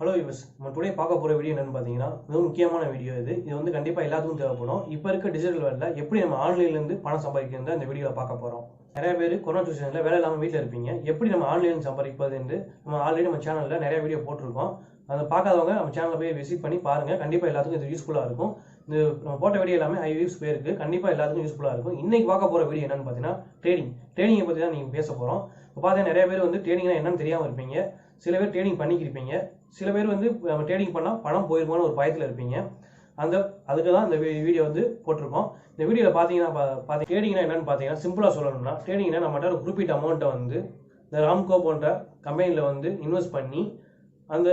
Hello use நம்ம today பார்க்க போகிற வீடியோ என்னென்னு பார்த்தீங்கன்னா மிக முக்கியமான வீடியோ இது வந்து கண்டிப்பாக எல்லாத்துக்கும் தேவைப்படும். இப்போ இருக்க டிஜிட்டல் வேர்ல்டில் எப்படி நம்ம ஆன்லைன்லேருந்து பணம் சம்பாதிக்கிறது இந்த வீடியோவில் பார்க்க போகிறோம். நிறைய பேர் கொரோனா சுச்சுவேஷனில் வேலை இல்லாமல் வீட்டில் இருப்பீங்க. எப்படி நம்ம ஆன்லைனில் சம்பாதிப்பது என்று நம்ம ஆல்ரெடி நம்ம சேனலில் நிறைய வீடியோ போட்டிருக்கோம். அதை பார்க்காதவங்க நம்ம சேனலில் போய் விசிட் பண்ணி பாருங்கள். கண்டிப்பாக எல்லாத்துக்கும் இது யூஸ்ஃபுல்லாக இருக்கும். இது நம்ம போட்ட வீடியோ எல்லாமே ஹை வியூஸ் போயிருக்கு. கண்டிப்பாக எல்லாத்துக்கும் யூஸ்ஃபுல்லாக இருக்கும். இன்னைக்கு பார்க்க போகிற வீடியோ என்னென்னு பார்த்தீங்கன்னா ட்ரேடிங்கை பற்றி தான் நீங்கள் பேச போகிறோம். இப்போ பார்த்தீங்கன்னா நிறைய பேர் வந்து ட்ரேடிங்னா என்னன்னு தெரியாமல் இருப்பீங்க. சில பேர் ட்ரேடிங் பண்ணிக்கிருப்பீங்க. சில பேர் வந்து நம்ம ட்ரேடிங் பண்ணால் பணம் போயிருமான்னு ஒரு பயத்தில் இருப்பீங்க. அதுக்கு தான் இந்த வீடியோ வந்து போட்டிருக்கோம். இந்த வீடியோவில் பார்த்தீங்கன்னா ட்ரேடிங்னா என்னன்னு பார்த்தீங்கன்னா சிம்பிளாக சொல்லணும்னா ட்ரேடிங்னா நம்மகிட்ட ஒரு குறிப்பிட்ட அமௌண்ட்டை வந்து இந்த ராம்கோ போன்ற கம்பெனியில் வந்து இன்வெஸ்ட் பண்ணி அந்த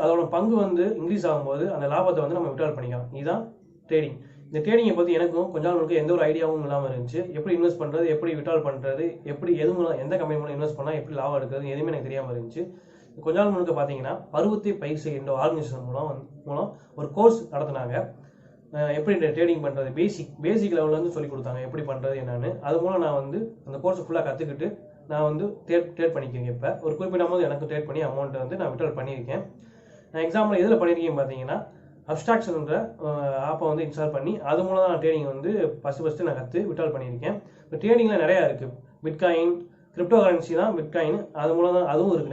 அதோட பங்கு வந்து இன்க்ரீஸ் ஆகும்போது அந்த லாபத்தை வந்து நம்ம விட்ரால் பண்ணிக்கலாம். இதுதான் ட்ரேடிங். இந்த ட்ரேடிங்கை பற்றி எனக்கும் கொஞ்ச நாளுக்கு எந்த ஒரு ஐடியாவும் இல்லாமல் இருந்துச்சு. எப்படி இன்வெஸ்ட் பண்ணுறது, எப்படி விட்ரால் பண்ணுறது, எப்படி எந்த கம்பெனி மூலம் இன்வெஸ்ட் பண்ணால் எப்படி லாபம் எடுக்கிறது எதுவுமே எனக்கு தெரியாமல் இருந்துச்சு. கொஞ்ச நாள் முழுக்க பார்த்தீங்கன்னா பருவத்தை பயிர் செய்கின்ற ஆர்கனைசேஷன் மூலம் ஒரு கோர்ஸ் நடத்தினாங்க. எப்படி ட்ரேடிங் பண்ணுறது பேசிக் லெவலில் வந்து சொல்லி கொடுத்தாங்க எப்படி பண்ணுறது என்னன்னு. அது மூலம் நான் வந்து அந்த கோர்ஸை ஃபுல்லாக கற்றுக்கிட்டு நான் வந்து ட்ரேட் பண்ணிக்கிறேன். இப்போ ஒரு குறிப்பிட்ட போது எனக்கு ட்ரேட் பண்ணி அமௌண்ட்டை வந்து நான் விட்ரால் பண்ணியிருக்கேன். நான் எக்ஸாம்பிள் எதில் பண்ணியிருக்கேன் பார்த்தீங்கன்னா அப்ஸ்ட்ராக்ஷன்ன்ற ஆப்பை வந்து இன்ஸ்டால் பண்ணி அது மூலம் தான் நான் ட்ரேடிங் வந்து ஃபஸ்ட்டு நான் விட்ரால் பண்ணியிருக்கேன். இப்போ ட்ரேடிங்கில் நிறையா இருக்குது. பிட்காயின் கிரிப்டோ கரன்சி தான் பிட்காயின். அது மூலம் தான் அதுவும் இருக்குது.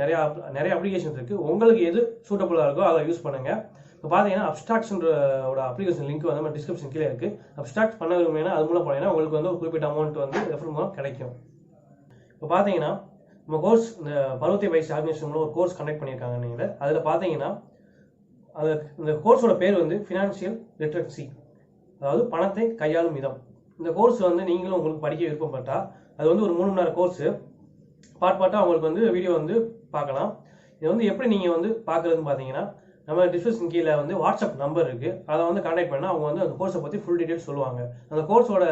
நிறைய அப்ளிகேஷன் இருக்குது. உங்களுக்கு எது சூட்டபுளாக இருக்கோ அதை யூஸ் பண்ணுங்கள். இப்போ பார்த்தீங்கன்னா அப்ஸ்ட்ராக்ஷனோட அப்ளிகேஷன் லிங்க் வந்து நம்ம டிஸ்கிரிப்ஷன் கீழே இருக்குது. அப்ஸ்ட்ராக்ட் பண்ண விரும்பினா அது மூலம் போனீங்கன்னா உங்களுக்கு வந்து ஒரு குறிப்பிட்ட அமௌண்ட் வந்து ரெஃபர் மூலம் கிடைக்கும். இப்போ பார்த்தீங்கன்னா நம்ம கோர்ஸ் இந்த பருவத்தை பயிற்சி ஆர்கனைசேஷன் மூலம் ஒரு கோர்ஸ் கண்டக்ட் பண்ணியிருக்காங்க. நீங்கள் அதில் பார்த்தீங்கன்னா இந்த கோர்ஸோட பேர் வந்து ஃபினான்ஷியல் லிட்ரஸி, அதாவது பணத்தை கையாளும் விதம். இந்த கோர்ஸ் வந்து நீங்களும் உங்களுக்கு படிக்க விருப்பப்பட்டால் அது வந்து ஒரு 3 மணி நேரம் கோர்ஸு. பார்ட்டாக அவங்களுக்கு வந்து வீடியோ வந்து பார்க்கலாம். இது வந்து எப்படி நீங்கள் வந்து பார்க்குறதுன்னு பார்த்தீங்கன்னா நம்ம டிஸ்கிரிப்ஷன் கீழே வந்து வாட்ஸ்அப் நம்பர் இருக்குது. அதை வந்து கான்டாக்ட் பண்ணால் அவங்க வந்து அந்த கோர்ஸை பற்றி ஃபுல் டீட்டெயில்ஸ் சொல்லுவாங்க. அந்த கோர்ஸோட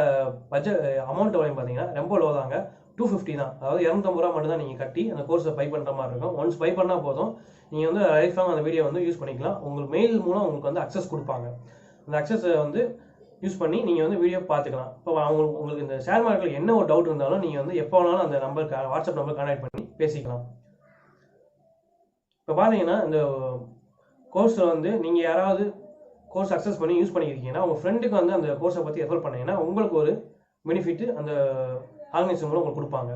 பட்ஜெட் அமௌண்ட் வரையும் பார்த்தீங்கன்னா ரொம்ப லோ தாங்க. 250 தான். அதாவது 250 ரூபா மட்டும் தான் நீங்கள் கட்டி அந்த கோர்ஸை பை பண்ணுற மாதிரி இருக்கும். ஒன்ஸ் பை பண்ணால் போதும், நீங்கள் வந்து லைஃப் லாங் அந்த வீடியோ வந்து யூஸ் பண்ணிக்கலாம். உங்களுக்கு மெயில் மூலம் உங்களுக்கு வந்து அக்சஸ் கொடுப்பாங்க. அந்த அக்சஸை வந்து யூஸ் பண்ணி நீங்கள் வந்து வீடியோ பார்த்துக்கலாம். இப்போ உங்களுக்கு இந்த ஷேர் மார்க்கெட்டில் என்ன ஒரு டவுட் இருந்தாலும் நீங்கள் வந்து எப்போ வேணாலும் அந்த வாட்ஸ்அப் நம்பர் கான்டாக்ட் பண்ணி பேசிக்கலாம். இப்போ பார்த்தீங்கன்னா இந்த கோர்ஸில் வந்து நீங்கள் யாராவது கோர்ஸ் அக்சஸ் பண்ணி யூஸ் பண்ணியிருக்கீங்கன்னா உங்கள் ஃப்ரெண்டுக்கு வந்து அந்த கோர்ஸை பற்றி ரெஃபர் பண்ணீங்கன்னா உங்களுக்கு ஒரு பெனிஃபிட் அந்த ஆர்கனைசேஷன் மூலம் உங்களுக்கு கொடுப்பாங்க.